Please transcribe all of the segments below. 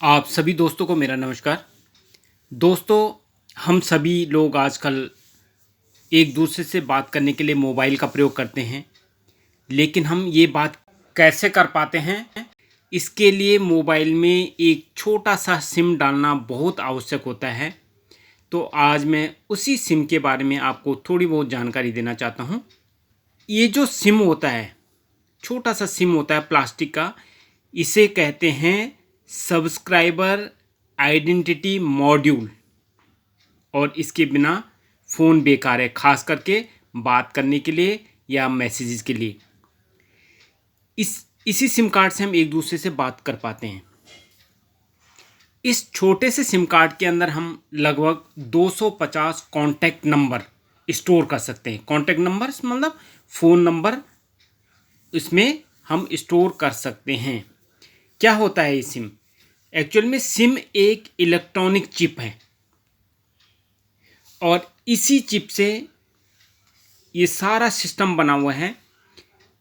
आप सभी दोस्तों को मेरा नमस्कार। दोस्तों, हम सभी लोग आजकल एक दूसरे से बात करने के लिए मोबाइल का प्रयोग करते हैं, लेकिन हम ये बात कैसे कर पाते हैं? इसके लिए मोबाइल में एक छोटा सा सिम डालना बहुत आवश्यक होता है। तो आज मैं उसी सिम के बारे में आपको थोड़ी बहुत जानकारी देना चाहता हूँ। ये जो सिम होता है, छोटा सा सिम होता है प्लास्टिक का, इसे कहते हैं सब्सक्राइबर आइडेंटिटी मॉड्यूल। और इसके बिना फ़ोन बेकार है, ख़ास करके बात करने के लिए या मैसेजेस के लिए। इसी सिम कार्ड से हम एक दूसरे से बात कर पाते हैं। इस छोटे से सिम कार्ड के अंदर हम लगभग 250 कॉन्टैक्ट नंबर स्टोर कर सकते हैं। कॉन्टैक्ट नंबर मतलब फ़ोन नंबर इसमें हम स्टोर कर सकते हैं। क्या होता है ये सिम? एक्चुअल में सिम एक इलेक्ट्रॉनिक चिप है और इसी चिप से ये सारा सिस्टम बना हुआ है।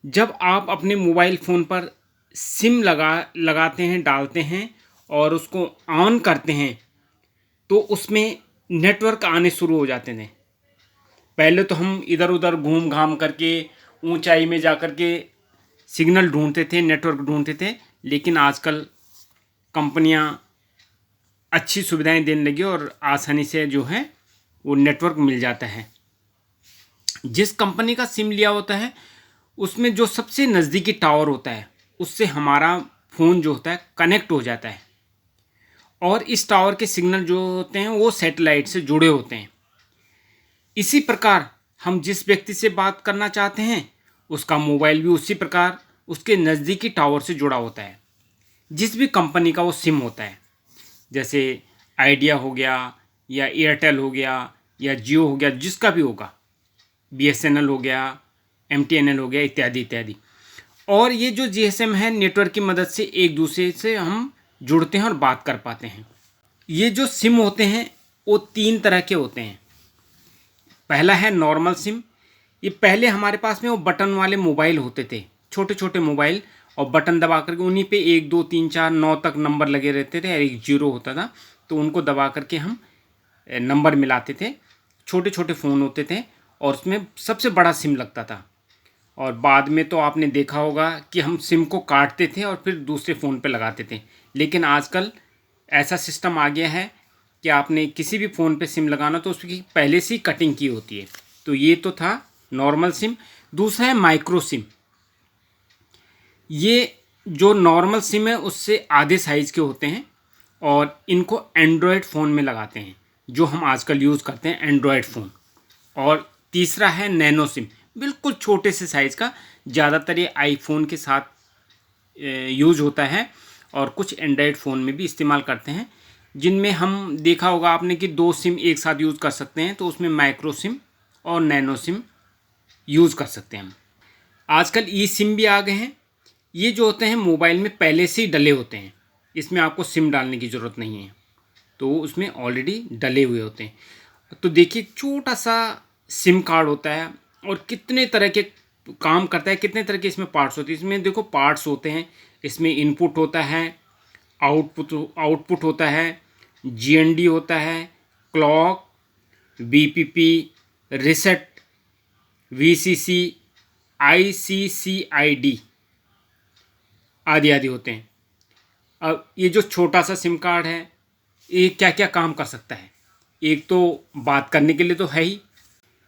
जब आप अपने मोबाइल फ़ोन पर सिम लगाते हैं, डालते हैं और उसको ऑन करते हैं, तो उसमें नेटवर्क आने शुरू हो जाते हैं। पहले तो हम इधर उधर घूम घाम करके ऊंचाई में जा कर के सिग्नल ढूंढते थे, नेटवर्क ढूंढते थे, लेकिन आजकल कंपनियां अच्छी सुविधाएं देने लगी और आसानी से जो है वो नेटवर्क मिल जाता है। जिस कंपनी का सिम लिया होता है उसमें जो सबसे नज़दीकी टावर होता है उससे हमारा फ़ोन जो होता है कनेक्ट हो जाता है और इस टावर के सिग्नल जो होते हैं वो सैटेलाइट से जुड़े होते हैं। इसी प्रकार हम जिस व्यक्ति से बात करना चाहते हैं उसका मोबाइल भी उसी प्रकार उसके नज़दीकी टावर से जुड़ा होता है। जिस भी कंपनी का वो सिम होता है, जैसे आइडिया हो गया या एयरटेल हो गया या जियो हो गया, जिसका भी होगा, BSNL हो गया, MTNL हो गया, इत्यादि इत्यादि। और ये जो GSM है, नेटवर्क की मदद से एक दूसरे से हम जुड़ते हैं और बात कर पाते हैं। ये जो सिम होते हैं वो 3 तरह के होते हैं। पहला है नॉर्मल सिम। ये पहले हमारे पास में वो बटन वाले मोबाइल होते थे, छोटे छोटे मोबाइल, और बटन दबा करके उन्हीं पे 1 2 3 4 9 तक नंबर लगे रहते थे और एक 0 होता था, तो उनको दबा करके हम नंबर मिलाते थे। छोटे छोटे फ़ोन होते थे और उसमें सबसे बड़ा सिम लगता था। और बाद में तो आपने देखा होगा कि हम सिम को काटते थे और फिर दूसरे फ़ोन पे लगाते थे। लेकिन आजकल ऐसा सिस्टम आ गया है कि आपने किसी भी फ़ोन पे सिम लगाना तो उसकी पहले से ही कटिंग की होती है। तो ये तो था नॉर्मल सिम। दूसरा है माइक्रो सिम। ये जो नॉर्मल सिम है उससे आधे साइज़ के होते हैं और इनको एंड्रॉयड फ़ोन में लगाते हैं, जो हम आजकल यूज़ करते हैं एंड्रॉयड फ़ोन। और तीसरा है नैनो सिम, बिल्कुल छोटे से साइज़ का। ज़्यादातर ये आईफोन के साथ यूज़ होता है और कुछ एंड्रॉयड फ़ोन में भी इस्तेमाल करते हैं, जिनमें हम देखा होगा आपने कि 2 सिम एक साथ यूज़ कर सकते हैं। तो उसमें माइक्रो सिम और नैनो सिम यूज़ कर सकते हैं हम। आजकल ई सिम भी आ गए हैं। ये जो होते हैं मोबाइल में पहले से ही डले होते हैं, इसमें आपको सिम डालने की ज़रूरत नहीं है, तो उसमें ऑलरेडी डले हुए होते हैं। तो देखिए, छोटा सा सिम कार्ड होता है और कितने तरह के काम करता है, कितने तरह के इसमें पार्ट्स होते हैं। इसमें देखो पार्ट्स होते हैं, इसमें इनपुट होता है, आउटपुट होता है, GND होता है, clock, BPP, reset, VCC, ICCID आदि आदि होते हैं। अब ये जो छोटा सा सिम कार्ड है ये क्या क्या काम कर सकता है? एक तो बात करने के लिए तो है ही,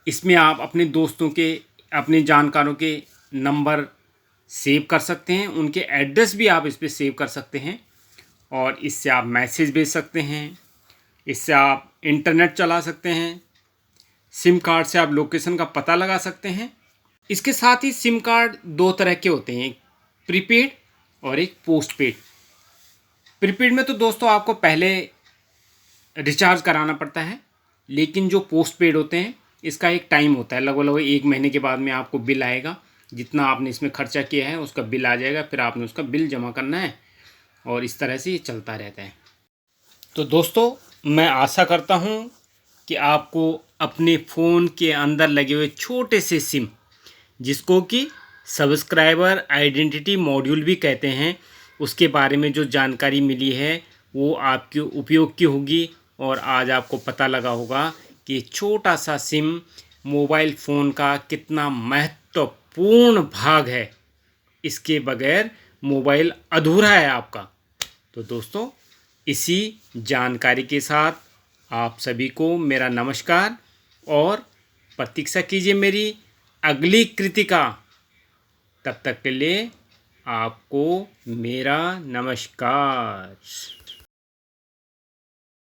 इसमें आप अपने दोस्तों के, अपने जानकारों के नंबर सेव कर सकते हैं, उनके एड्रेस भी आप इस पर सेव कर सकते हैं और इससे आप मैसेज भेज सकते हैं, इससे आप इंटरनेट चला सकते हैं, सिम कार्ड से आप लोकेशन का पता लगा सकते हैं। इसके साथ ही सिम कार्ड 2 तरह के होते हैं, एक प्रीपेड और एक पोस्टपेड। प्रीपेड में तो दोस्तों आपको पहले रिचार्ज कराना पड़ता है, लेकिन जो पोस्टपेड होते हैं इसका एक टाइम होता है, लगभग 1 महीने के बाद में आपको बिल आएगा, जितना आपने इसमें खर्चा किया है उसका बिल आ जाएगा, फिर आपने उसका बिल जमा करना है और इस तरह से ये चलता रहता है। तो दोस्तों, मैं आशा करता हूँ कि आपको अपने फ़ोन के अंदर लगे हुए छोटे से सिम, जिसको कि सब्सक्राइबर आइडेंटिटी मॉड्यूल भी कहते हैं, उसके बारे में जो जानकारी मिली है वो आपके उपयोग की होगी। और आज आपको पता लगा होगा कि छोटा सा सिम मोबाइल फ़ोन का कितना महत्वपूर्ण भाग है। इसके बगैर मोबाइल अधूरा है आपका। तो दोस्तों, इसी जानकारी के साथ आप सभी को मेरा नमस्कार और प्रतीक्षा कीजिए मेरी अगली कृति का। तब तक के लिए आपको मेरा नमस्कार।